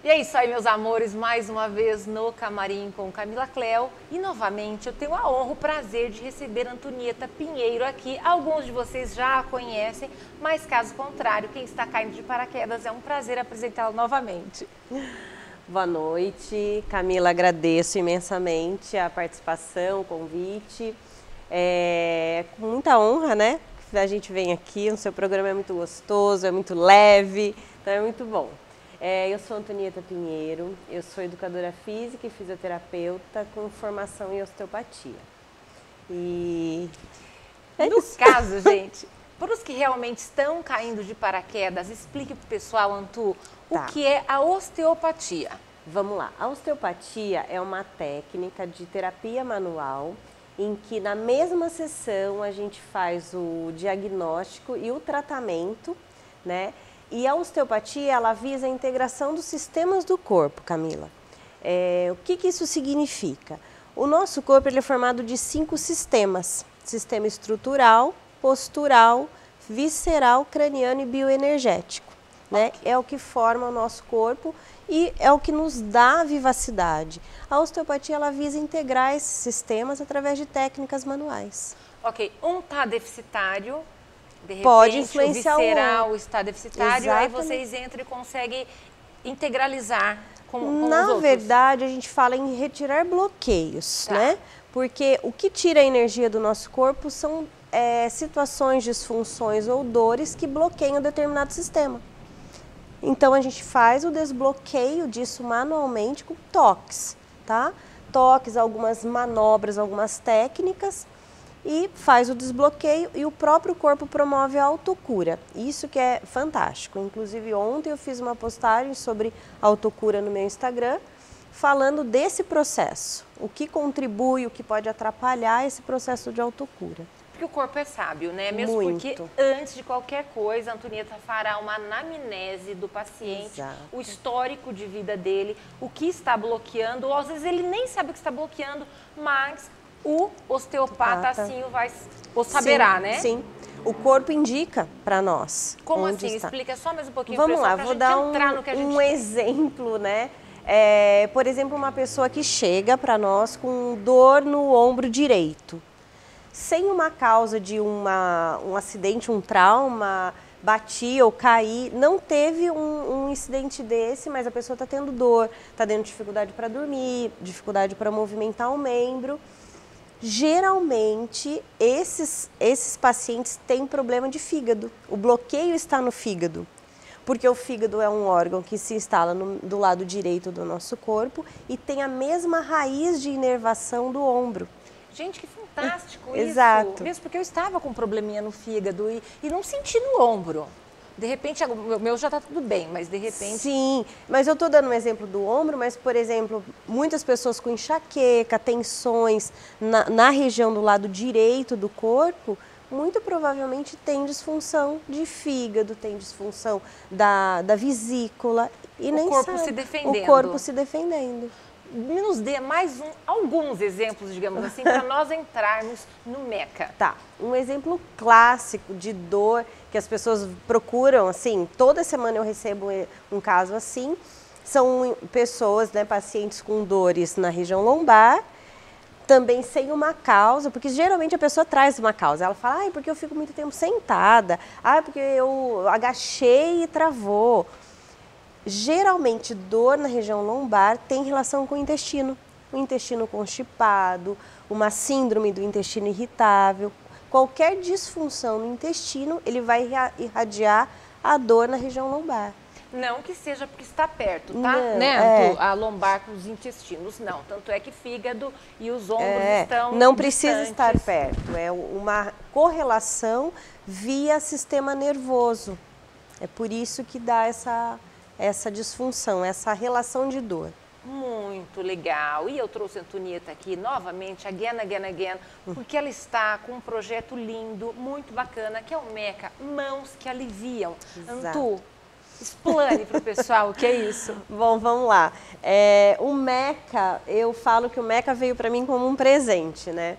E é isso aí, meus amores, mais uma vez no Camarim com Camila Cléo. E novamente eu tenho a honra, o prazer de receber Antonieta Pinheiro aqui. Alguns de vocês já a conhecem, mas caso contrário, quem está caindo de paraquedas, é um prazer apresentá-la novamente. Boa noite, Camila, agradeço imensamente a participação, o convite. Com muita honra, né? A gente vem aqui, o seu programa é muito gostoso, é muito leve, então é muito bom. Eu sou Antonieta Pinheiro, eu sou educadora física e fisioterapeuta com formação em osteopatia. E no caso, gente, para os que realmente estão caindo de paraquedas, explique para o pessoal, Antu, o que é a osteopatia. Vamos lá, a osteopatia é uma técnica de terapia manual em que na mesma sessão a gente faz o diagnóstico e o tratamento, né? E a osteopatia, ela visa a integração dos sistemas do corpo, Camila. O que isso significa? O nosso corpo ele é formado de 5 sistemas. Sistema estrutural, postural, visceral, craniano e bioenergético. Né? É o que forma o nosso corpo e é o que nos dá a vivacidade. A osteopatia, ela visa integrar esses sistemas através de técnicas manuais. Ok, um está deficitário, de repente, pode influenciar o visceral está deficitário, Exatamente. aí vocês entram e conseguem integralizar com os outros. Na verdade, a gente fala em retirar bloqueios, né? Porque o que tira a energia do nosso corpo são situações, disfunções ou dores que bloqueiam determinado sistema. Então, a gente faz o desbloqueio disso manualmente com toques, tá? Toques, algumas manobras, algumas técnicas e faz o desbloqueio e o próprio corpo promove a autocura. Isso que é fantástico. Inclusive, ontem eu fiz uma postagem sobre autocura no meu Instagram, falando desse processo. O que contribui, o que pode atrapalhar esse processo de autocura. Porque o corpo é sábio, né? Mesmo porque antes de qualquer coisa, a Antonieta fará uma anamnese do paciente, o histórico de vida dele, o que está bloqueando, ou às vezes ele nem sabe o que está bloqueando, mas o osteopata assim o saberá, né? Sim, o corpo indica para nós. Como assim? Explica só mais um pouquinho. Vamos lá, vou dar um exemplo, né? Por exemplo, uma pessoa que chega para nós com dor no ombro direito. Sem uma causa de um acidente, um trauma, bati ou caí, não teve um incidente desse, mas a pessoa está tendo dor, está tendo dificuldade para dormir, dificuldade para movimentar o membro. Geralmente, esses pacientes têm problema de fígado. O bloqueio está no fígado, porque o fígado é um órgão que se instala do lado direito do nosso corpo e tem a mesma raiz de inervação do ombro. Gente, que fantástico isso. Exato. Mesmo porque eu estava com um probleminha no fígado e não senti no ombro. De repente, o meu já está tudo bem, mas de repente... Sim, mas eu estou dando um exemplo do ombro, mas, por exemplo, muitas pessoas com enxaqueca, tensões na região do lado direito do corpo, muito provavelmente tem disfunção de fígado, tem disfunção da vesícula e nem sabe. O corpo se defendendo. O corpo se defendendo. Nos dê mais alguns exemplos, digamos assim, para nós entrarmos no MECA. Tá, um exemplo clássico de dor que as pessoas procuram, assim, toda semana eu recebo um caso assim, são pessoas, né, pacientes com dores na região lombar, também sem uma causa, porque geralmente a pessoa traz uma causa, ela fala, porque eu fico muito tempo sentada, porque eu agachei e travou. Geralmente, dor na região lombar tem relação com o intestino constipado, uma síndrome do intestino irritável. Qualquer disfunção no intestino, ele vai irradiar a dor na região lombar. Não que seja porque está perto, tá? Não, né? A lombar com os intestinos, não. Tanto é que fígado e os ombros estão não precisa distantes. estar perto, é uma correlação via sistema nervoso. É por isso que dá essa disfunção, essa relação de dor. Muito legal. E eu trouxe a Antonieta aqui novamente, again, porque ela está com um projeto lindo, muito bacana, que é o MECA, Mãos que Aliviam. Exato. Antu, explane para o pessoal o que é isso. Bom, vamos lá. O MECA, eu falo que o MECA veio para mim como um presente, né?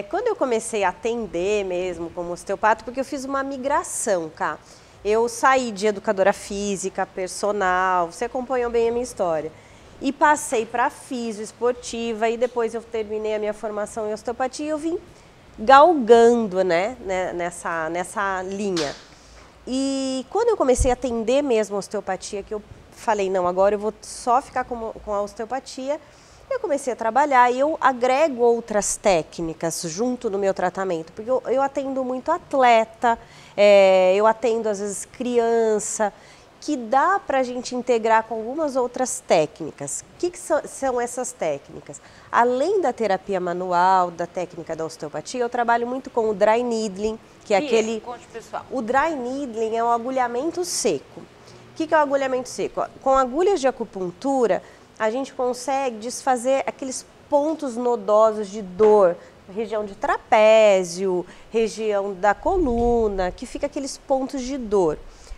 Quando eu comecei a atender mesmo como osteopata, porque eu fiz uma migração, cá. eu saí de educadora física, personal, você acompanhou bem a minha história. E passei para fisio esportiva e depois eu terminei a minha formação em osteopatia e eu vim galgando, né, nessa linha. E quando eu comecei a atender mesmo a osteopatia, que eu falei, não, agora eu vou só ficar com a osteopatia, eu comecei a trabalhar e eu agrego outras técnicas junto no meu tratamento, porque eu atendo muito atleta, eu atendo às vezes criança, que dá para a gente integrar com algumas outras técnicas. O que são essas técnicas? Além da terapia manual, da técnica da osteopatia, eu trabalho muito com o dry needling, que é aquele... Conte, pessoal. O dry needling é um agulhamento seco. O que é o agulhamento seco? Com agulhas de acupuntura, a gente consegue desfazer aqueles pontos nodosos de dor, região de trapézio, região da coluna, que fica aqueles pontos de dor.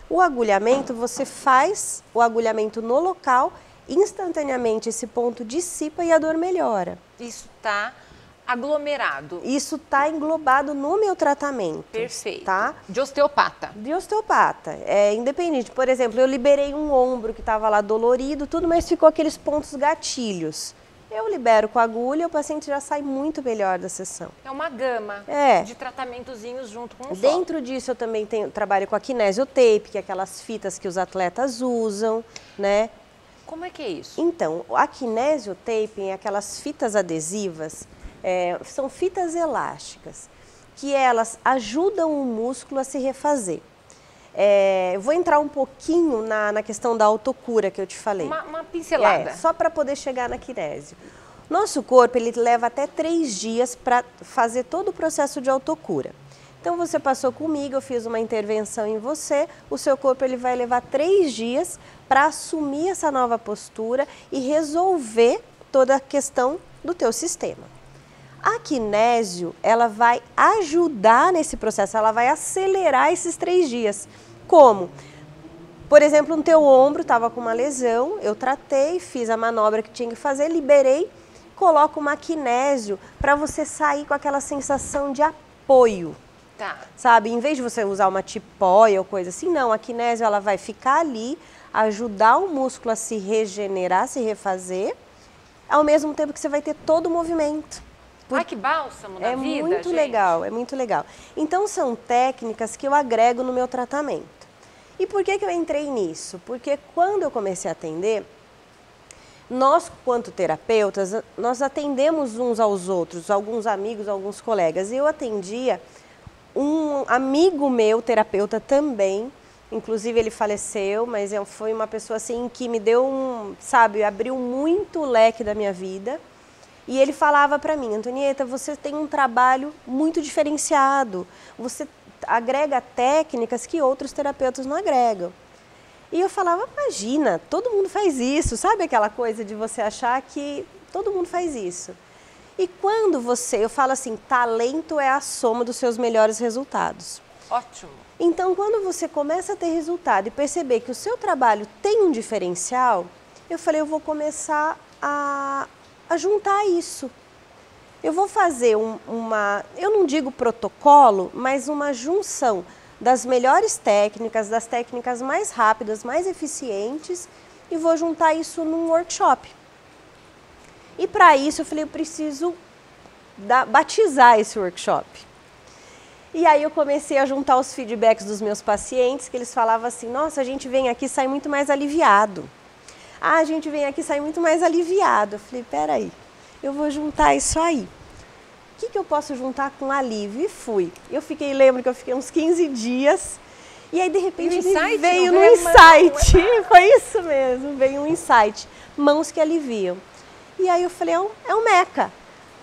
O agulhamento, você faz o agulhamento no local, instantaneamente esse ponto dissipa e a dor melhora. Isso está aglomerado. Isso está englobado no meu tratamento. Perfeito. Tá? De osteopata. De osteopata. É independente. Por exemplo, eu liberei um ombro que estava lá dolorido, tudo, mas ficou aqueles pontos gatilhos. Eu libero com a agulha, o paciente já sai muito melhor da sessão. É uma gama de tratamentozinhos junto com o Dentro disso eu também trabalho com a kinesiotape, que é aquelas fitas que os atletas usam, né? Como é que é isso? Então, a kinesiotape é aquelas fitas adesivas, são fitas elásticas, que elas ajudam o músculo a se refazer. Eu vou entrar um pouquinho na questão da autocura que eu te falei. Uma pincelada. Só para poder chegar na kinésio. Nosso corpo, ele leva até 3 dias para fazer todo o processo de autocura. Então, você passou comigo, eu fiz uma intervenção em você, o seu corpo ele vai levar 3 dias para assumir essa nova postura e resolver toda a questão do teu sistema. A kinésio, ela vai ajudar nesse processo, ela vai acelerar esses 3 dias. Como? Por exemplo, no teu ombro estava com uma lesão, eu tratei, fiz a manobra que tinha que fazer, liberei, coloco uma kinésio para você sair com aquela sensação de apoio. Tá. Sabe, em vez de você usar uma tipóia ou coisa assim, não, a kinésio ela vai ficar ali, ajudar o músculo a se regenerar, se refazer, ao mesmo tempo que você vai ter todo o movimento. Ai, que bálsamo da vida, É muito gente. legal, é muito legal. Então, são técnicas que eu agrego no meu tratamento. E por que eu entrei nisso? Porque quando eu comecei a atender, nós, quanto terapeutas, nós atendemos uns aos outros, alguns amigos, alguns colegas. E eu atendia um amigo meu, terapeuta também, inclusive ele faleceu, mas foi uma pessoa assim que me deu abriu muito o leque da minha vida. E ele falava para mim, Antonieta, você tem um trabalho muito diferenciado, você agrega técnicas que outros terapeutas não agregam. E eu falava, imagina, todo mundo faz isso, sabe aquela coisa de você achar que todo mundo faz isso. E quando eu falo assim, talento é a soma dos seus melhores resultados. Ótimo. Então, quando você começa a ter resultado e perceber que o seu trabalho tem um diferencial, eu falei, eu vou começar a juntar isso. Eu vou fazer eu não digo protocolo, mas uma junção das melhores técnicas, das técnicas mais rápidas, mais eficientes, e vou juntar isso num workshop. E para isso eu falei, eu preciso batizar esse workshop. E aí eu comecei a juntar os feedbacks dos meus pacientes, que eles falavam assim, nossa, a gente vem aqui e sai muito mais aliviado. Ah, a gente vem aqui e sai muito mais aliviado. Eu falei, peraí, eu vou juntar isso aí. O que eu posso juntar com alívio? E fui. Lembro que eu fiquei uns 15 dias, e aí de repente veio um insight. Foi isso mesmo, veio um insight. Mãos que aliviam. E aí eu falei, é um Meca.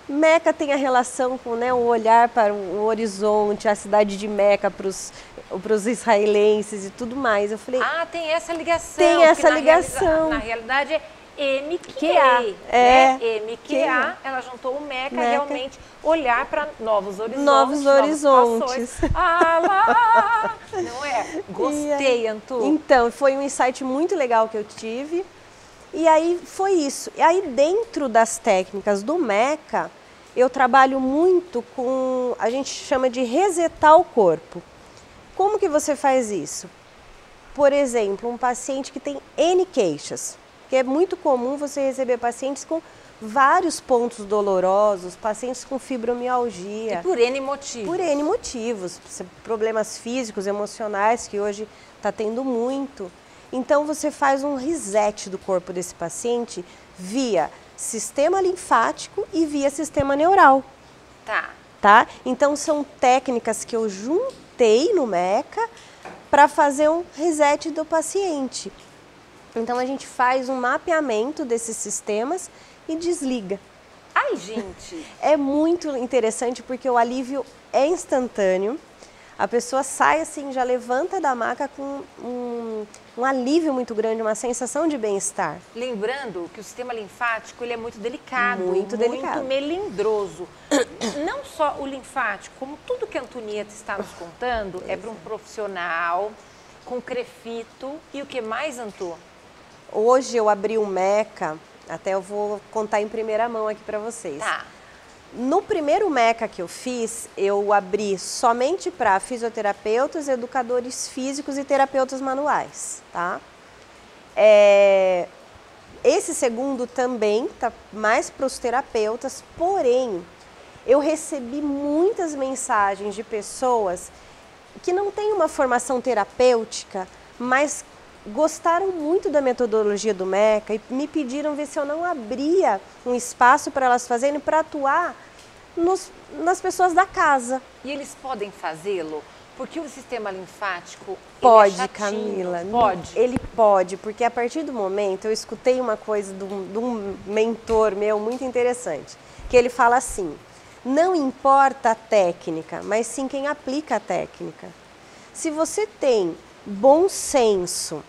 Meca tem a relação com o olhar para o horizonte, a cidade de Meca para os israelenses e tudo mais. Eu falei, tem essa ligação. Tem essa ligação. Na realidade é MQA. MQA, ela juntou o Meca, realmente olhar para novos horizontes. Novos horizontes. Lá. Não é? Gostei, Antu. Então, foi um insight muito legal que eu tive. E aí foi isso. E aí dentro das técnicas do Meca, eu trabalho muito com, a gente chama de resetar o corpo. Como que você faz isso? por exemplo, um paciente que tem N queixas, que é muito comum você receber pacientes com vários pontos dolorosos, pacientes com fibromialgia. E por N motivos. Por N motivos, problemas físicos, emocionais, que hoje está tendo muito. Então você faz um reset do corpo desse paciente via sistema linfático e via sistema neural. Tá? Então são técnicas que eu juntei no MECA para fazer um reset do paciente. Então a gente faz um mapeamento desses sistemas e desliga. Ai, gente! É muito interessante porque o alívio é instantâneo. A pessoa sai assim, já levanta da maca com um alívio muito grande, uma sensação de bem-estar. Lembrando que o sistema linfático ele é muito delicado, muito melindroso. Não só o linfático, como tudo que a Antonieta está nos contando, é para um profissional com crefito. E o que mais, Antô? Hoje eu abri um MECA, até eu vou contar em primeira mão aqui para vocês. Tá. No primeiro MECA que eu fiz, eu abri somente para fisioterapeutas, educadores físicos e terapeutas manuais, tá? Esse segundo também tá mais para os terapeutas, porém, eu recebi muitas mensagens de pessoas que não têm uma formação terapêutica, mas gostaram muito da metodologia do MECA e me pediram ver se eu não abria um espaço para elas fazerem, para atuar nas pessoas da casa. E eles podem fazê-lo? Porque o sistema linfático pode, ele é chatinho, Camila. Pode? Ele pode, porque a partir do momento eu escutei uma coisa de um mentor meu muito interessante, que ele fala assim: não importa a técnica, mas sim quem aplica a técnica. Se você tem bom senso,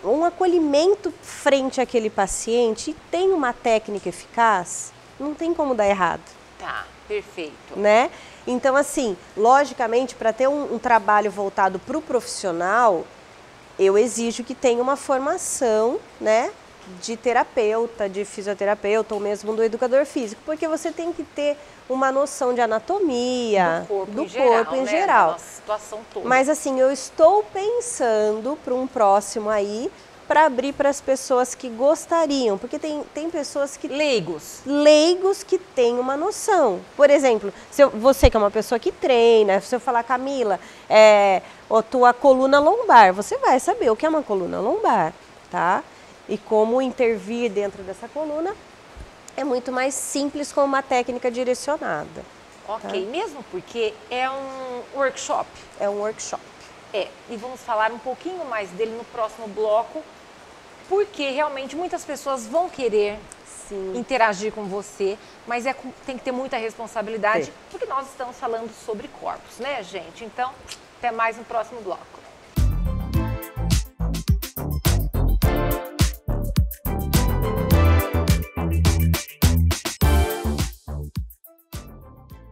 um acolhimento frente àquele paciente e tem uma técnica eficaz, não tem como dar errado. Tá, perfeito. Né? Então, assim, logicamente, para ter um trabalho voltado para o profissional, eu exijo que tenha uma formação, né, de terapeuta, de fisioterapeuta ou mesmo do educador físico, porque você tem que ter uma noção de anatomia, do corpo em geral. Da nossa situação toda. Mas assim, eu estou pensando para um próximo aí, para abrir para as pessoas que gostariam, porque tem pessoas que... Leigos que têm uma noção. Por exemplo, você que é uma pessoa que treina, se eu falar, Camila, a tua coluna lombar, você vai saber o que é uma coluna lombar, tá? E como intervir dentro dessa coluna é muito mais simples com uma técnica direcionada. Ok, tá? Mesmo porque é um workshop. É um workshop. E vamos falar um pouquinho mais dele no próximo bloco, porque realmente muitas pessoas vão querer interagir com você, mas tem que ter muita responsabilidade, porque nós estamos falando sobre corpos, né, gente? Então, até mais no próximo bloco.